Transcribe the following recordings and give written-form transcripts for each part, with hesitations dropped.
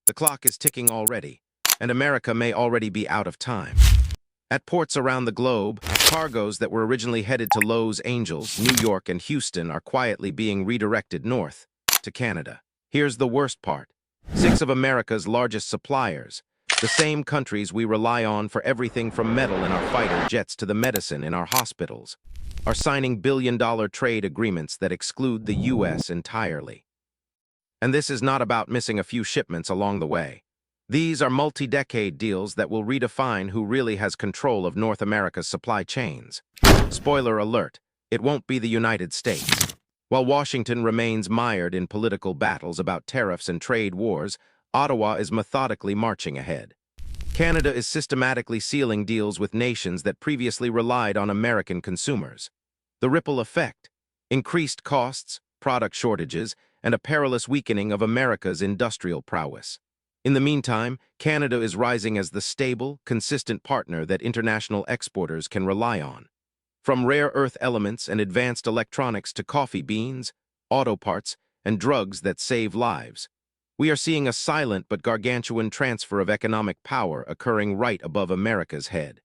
The clock is ticking already, and America may already be out of time. At ports around the globe, cargoes that were originally headed to Los Angeles, New York, and Houston are quietly being redirected north to Canada. Here's the worst part. Six of America's largest suppliers, the same countries we rely on for everything from metal in our fighter jets to the medicine in our hospitals, are signing billion-dollar trade agreements that exclude the U.S. entirely. And this is not about missing a few shipments along the way. These are multi-decade deals that will redefine who really has control of North America's supply chains. Spoiler alert, it won't be the United States. While Washington remains mired in political battles about tariffs and trade wars, Ottawa is methodically marching ahead. Canada is systematically sealing deals with nations that previously relied on American consumers. The ripple effect: increased costs, product shortages, and a perilous weakening of America's industrial prowess. In the meantime, Canada is rising as the stable, consistent partner that international exporters can rely on. From rare earth elements and advanced electronics to coffee beans, auto parts, and drugs that save lives, we are seeing a silent but gargantuan transfer of economic power occurring right above America's head.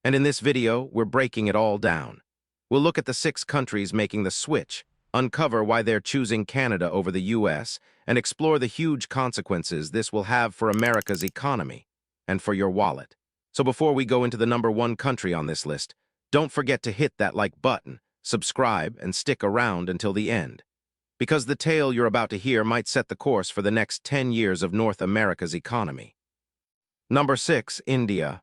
And in this video, we're breaking it all down. We'll look at the 6 countries making the switch, uncover why they're choosing Canada over the U.S., and explore the huge consequences this will have for America's economy and for your wallet. So before we go into the #1 country on this list, don't forget to hit that like button, subscribe, and stick around until the end, because the tale you're about to hear might set the course for the next 10 years of North America's economy. Number 6, India.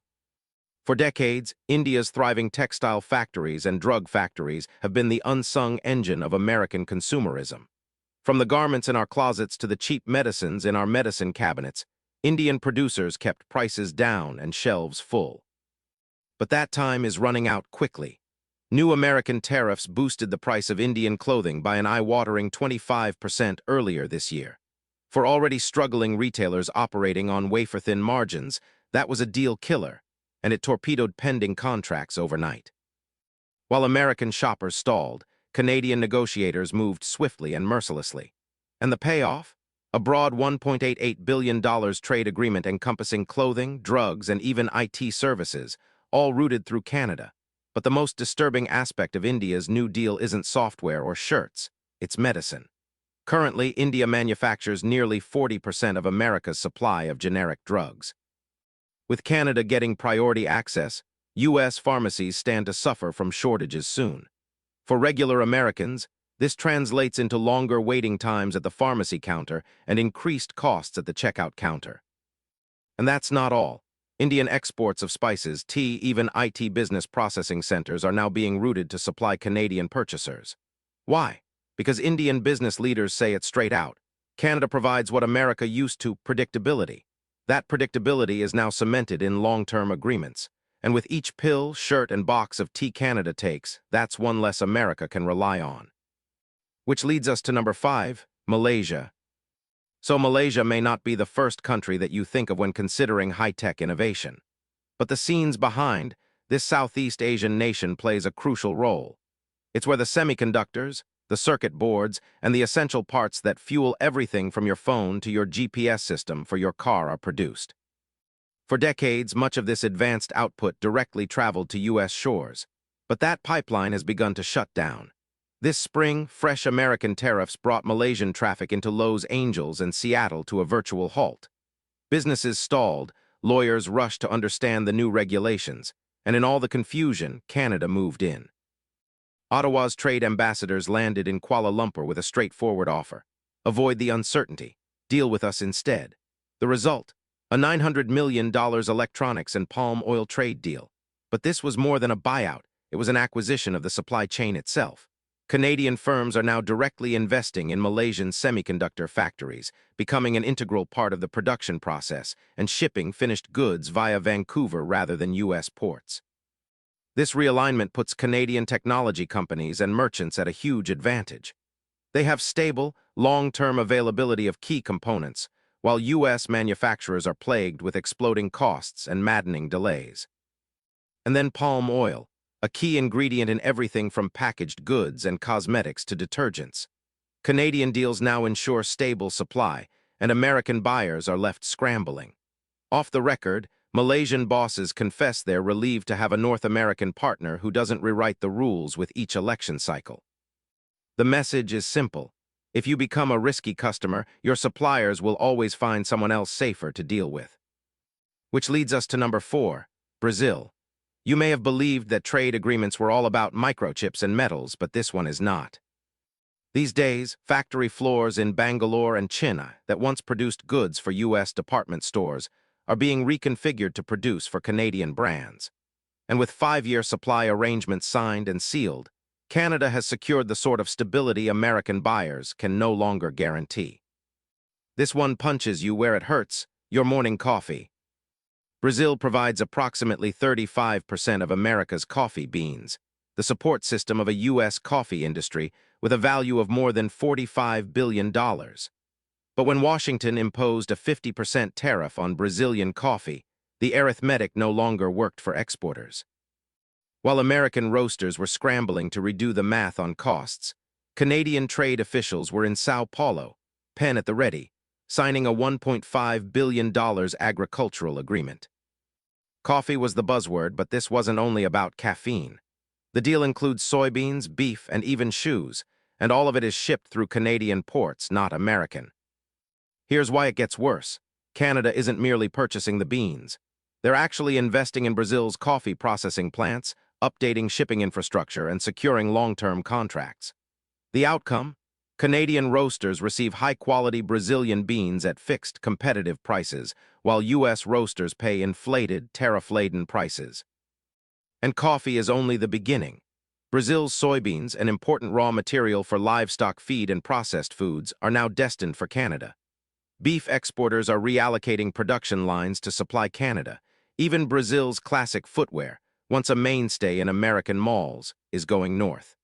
For decades, India's thriving textile factories and drug factories have been the unsung engine of American consumerism. From the garments in our closets to the cheap medicines in our medicine cabinets, Indian producers kept prices down and shelves full. But that time is running out quickly. New American tariffs boosted the price of Indian clothing by an eye-watering 25% earlier this year. For already struggling retailers operating on wafer-thin margins, that was a deal killer, and it torpedoed pending contracts overnight. While American shoppers stalled, Canadian negotiators moved swiftly and mercilessly. And the payoff? A broad $1.88 billion trade agreement encompassing clothing, drugs, and even IT services, all routed through Canada. But the most disturbing aspect of India's New Deal isn't software or shirts, it's medicine. Currently, India manufactures nearly 40% of America's supply of generic drugs. With Canada getting priority access, U.S. pharmacies stand to suffer from shortages soon. For regular Americans, this translates into longer waiting times at the pharmacy counter and increased costs at the checkout counter. And that's not all. Indian exports of spices, tea, even IT business processing centers are now being routed to supply Canadian purchasers. Why? Because Indian business leaders say it straight out. Canada provides what America used to: predictability. That predictability is now cemented in long-term agreements. And with each pill, shirt, and box of tea Canada takes, that's one less America can rely on. Which leads us to number 5, Malaysia. So Malaysia may not be the first country that you think of when considering high-tech innovation. But the scenes behind, this Southeast Asian nation plays a crucial role. It's where the semiconductors, the circuit boards, and the essential parts that fuel everything from your phone to your GPS system for your car are produced. For decades, much of this advanced output directly traveled to U.S. shores, but that pipeline has begun to shut down. This spring, fresh American tariffs brought Malaysian traffic into Los Angeles and Seattle to a virtual halt. Businesses stalled, lawyers rushed to understand the new regulations, and in all the confusion, Canada moved in. Ottawa's trade ambassadors landed in Kuala Lumpur with a straightforward offer: avoid the uncertainty, deal with us instead. The result? A $900 million electronics and palm oil trade deal. But this was more than a buyout, it was an acquisition of the supply chain itself. Canadian firms are now directly investing in Malaysian semiconductor factories, becoming an integral part of the production process and shipping finished goods via Vancouver rather than U.S. ports. This realignment puts Canadian technology companies and merchants at a huge advantage. They have stable, long-term availability of key components, while U.S. manufacturers are plagued with exploding costs and maddening delays. And then palm oil, a key ingredient in everything from packaged goods and cosmetics to detergents. Canadian deals now ensure stable supply, and American buyers are left scrambling. Off the record, Malaysian bosses confess they're relieved to have a North American partner who doesn't rewrite the rules with each election cycle. The message is simple. If you become a risky customer, your suppliers will always find someone else safer to deal with. Which leads us to number 4, Brazil. You may have believed that trade agreements were all about microchips and metals, but this one is not. These days, factory floors in Bangalore and Chennai that once produced goods for U.S. department stores are being reconfigured to produce for Canadian brands. And with 5-year supply arrangements signed and sealed, Canada has secured the sort of stability American buyers can no longer guarantee. This one punches you where it hurts, your morning coffee. Brazil provides approximately 35% of America's coffee beans, the support system of a U.S. coffee industry with a value of more than $45 billion. But when Washington imposed a 50% tariff on Brazilian coffee, the arithmetic no longer worked for exporters. While American roasters were scrambling to redo the math on costs, Canadian trade officials were in São Paulo, pen at the ready, signing a $1.5 billion agricultural agreement. Coffee was the buzzword, but this wasn't only about caffeine. The deal includes soybeans, beef, and even shoes, and all of it is shipped through Canadian ports, not American. Here's why it gets worse. Canada isn't merely purchasing the beans. They're actually investing in Brazil's coffee processing plants, updating shipping infrastructure, and securing long-term contracts. The outcome? Canadian roasters receive high-quality Brazilian beans at fixed, competitive prices, while U.S. roasters pay inflated, tariff-laden prices. And coffee is only the beginning. Brazil's soybeans, an important raw material for livestock feed and processed foods, are now destined for Canada. Beef exporters are reallocating production lines to supply Canada. Even Brazil's classic footwear, once a mainstay in American malls, is going north.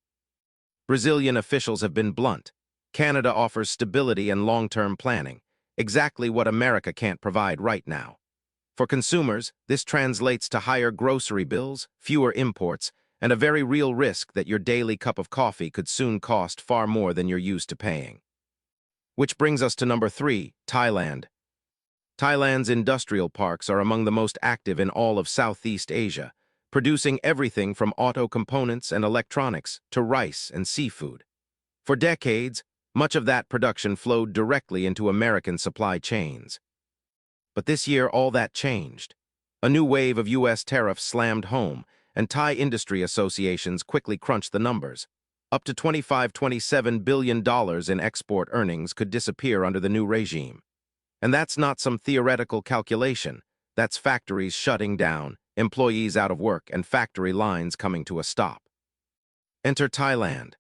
Brazilian officials have been blunt. Canada offers stability and long-term planning, exactly what America can't provide right now. For consumers, this translates to higher grocery bills, fewer imports, and a very real risk that your daily cup of coffee could soon cost far more than you're used to paying. Which brings us to number 3, Thailand. Thailand's industrial parks are among the most active in all of Southeast Asia, producing everything from auto components and electronics to rice and seafood. For decades, much of that production flowed directly into American supply chains. But this year, all that changed. A new wave of U.S. tariffs slammed home, and Thai industry associations quickly crunched the numbers. Up to $25–27 billion in export earnings could disappear under the new regime. And that's not some theoretical calculation. That's factories shutting down, employees out of work, and factory lines coming to a stop. Enter Thailand.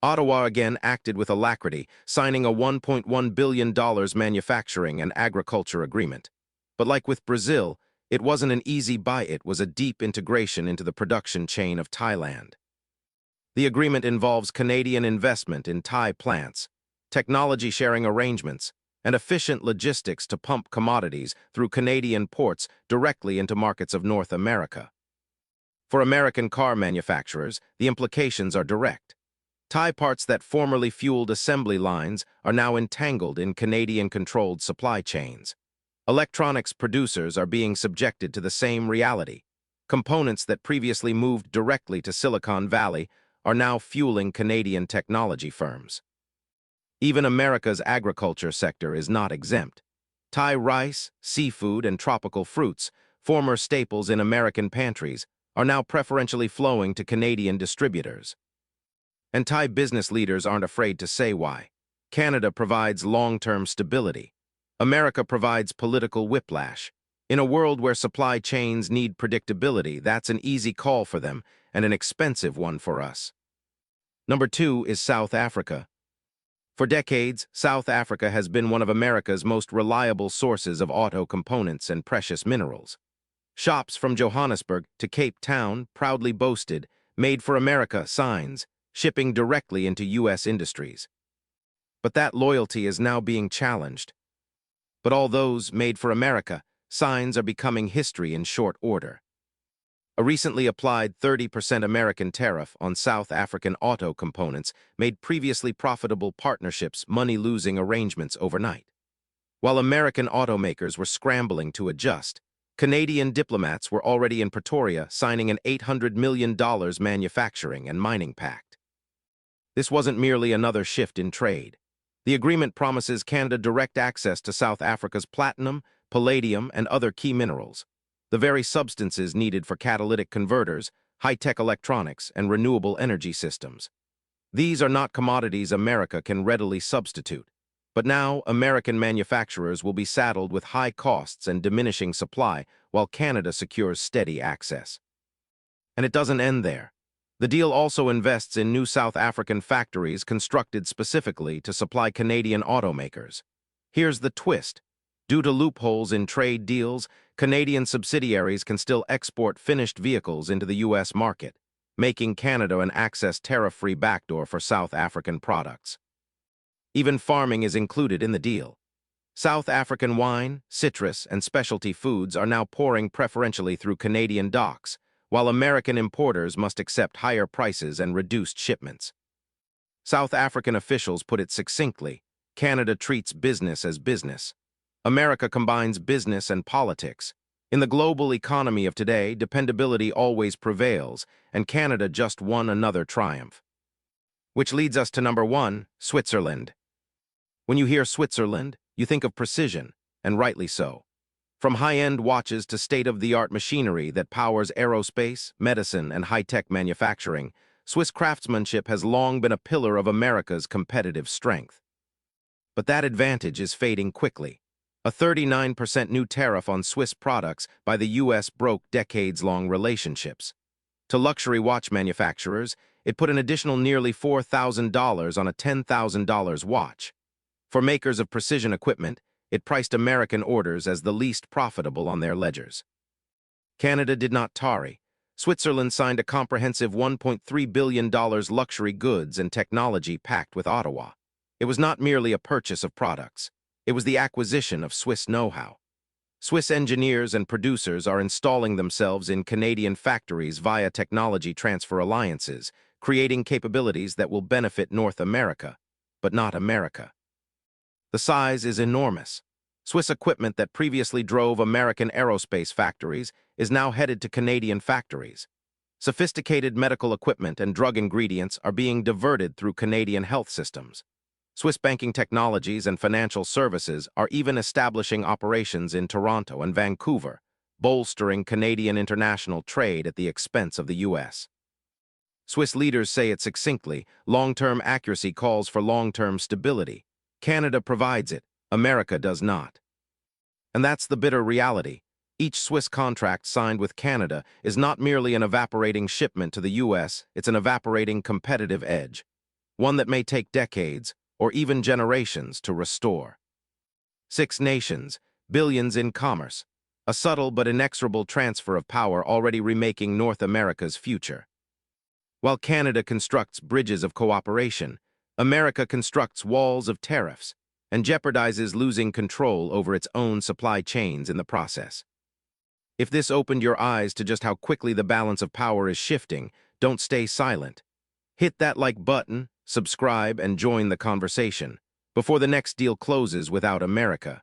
Ottawa again acted with alacrity, signing a $1.1 billion manufacturing and agriculture agreement. But like with Brazil, it wasn't an easy buy, it was a deep integration into the production chain of Thailand. The agreement involves Canadian investment in Thai plants, technology-sharing arrangements, and efficient logistics to pump commodities through Canadian ports directly into markets of North America. For American car manufacturers, the implications are direct. Thai parts that formerly fueled assembly lines are now entangled in Canadian-controlled supply chains. Electronics producers are being subjected to the same reality. Components that previously moved directly to Silicon Valley are now fueling Canadian technology firms. Even America's agriculture sector is not exempt. Thai rice, seafood, and tropical fruits, former staples in American pantries, are now preferentially flowing to Canadian distributors. And Thai business leaders aren't afraid to say why. Canada provides long-term stability. America provides political whiplash. In a world where supply chains need predictability, that's an easy call for them and an expensive one for us. Number 2 is South Africa. For decades, South Africa has been one of America's most reliable sources of auto components and precious minerals. Shops from Johannesburg to Cape Town proudly boasted, "Made for America" signs, shipping directly into U.S. industries. But that loyalty is now being challenged. But all those "Made for America" signs are becoming history in short order. A recently applied 30% American tariff on South African auto components made previously profitable partnerships money-losing arrangements overnight. While American automakers were scrambling to adjust, Canadian diplomats were already in Pretoria signing an $800 million manufacturing and mining pact. This wasn't merely another shift in trade. The agreement promises Canada direct access to South Africa's platinum, palladium, and other key minerals, the very substances needed for catalytic converters, high-tech electronics, and renewable energy systems. These are not commodities America can readily substitute. But now, American manufacturers will be saddled with high costs and diminishing supply, while Canada secures steady access. And it doesn't end there. The deal also invests in new South African factories constructed specifically to supply Canadian automakers. Here's the twist. Due to loopholes in trade deals, Canadian subsidiaries can still export finished vehicles into the U.S. market, making Canada an access tariff-free backdoor for South African products. Even farming is included in the deal. South African wine, citrus, and specialty foods are now pouring preferentially through Canadian docks, while American importers must accept higher prices and reduced shipments. South African officials put it succinctly: Canada treats business as business. America combines business and politics. In the global economy of today, dependability always prevails, and Canada just won another triumph. Which leads us to number 1, Switzerland. When you hear Switzerland, you think of precision, and rightly so. From high-end watches to state-of-the-art machinery that powers aerospace, medicine, and high-tech manufacturing, Swiss craftsmanship has long been a pillar of America's competitive strength. But that advantage is fading quickly. A 39% new tariff on Swiss products by the U.S. broke decades-long relationships. To luxury watch manufacturers, it put an additional nearly $4,000 on a $10,000 watch. For makers of precision equipment, it priced American orders as the least profitable on their ledgers. Canada did not tarry. Switzerland signed a comprehensive $1.3 billion luxury goods and technology pact with Ottawa. It was not merely a purchase of products. It was the acquisition of Swiss know-how. Swiss engineers and producers are installing themselves in Canadian factories via technology transfer alliances, creating capabilities that will benefit North America, but not America. The size is enormous. Swiss equipment that previously drove American aerospace factories is now headed to Canadian factories. Sophisticated medical equipment and drug ingredients are being diverted through Canadian health systems. Swiss banking technologies and financial services are even establishing operations in Toronto and Vancouver, bolstering Canadian international trade at the expense of the U.S. Swiss leaders say it succinctly: long-term accuracy calls for long-term stability. Canada provides it, America does not. And that's the bitter reality. Each Swiss contract signed with Canada is not merely an evaporating shipment to the U.S., it's an evaporating competitive edge, one that may take decades or even generations to restore. 6 nations, billions in commerce, a subtle but inexorable transfer of power already remaking North America's future. While Canada constructs bridges of cooperation, America constructs walls of tariffs and jeopardizes losing control over its own supply chains in the process. If this opened your eyes to just how quickly the balance of power is shifting, don't stay silent. Hit that like button, subscribe, and join the conversation before the next deal closes without America.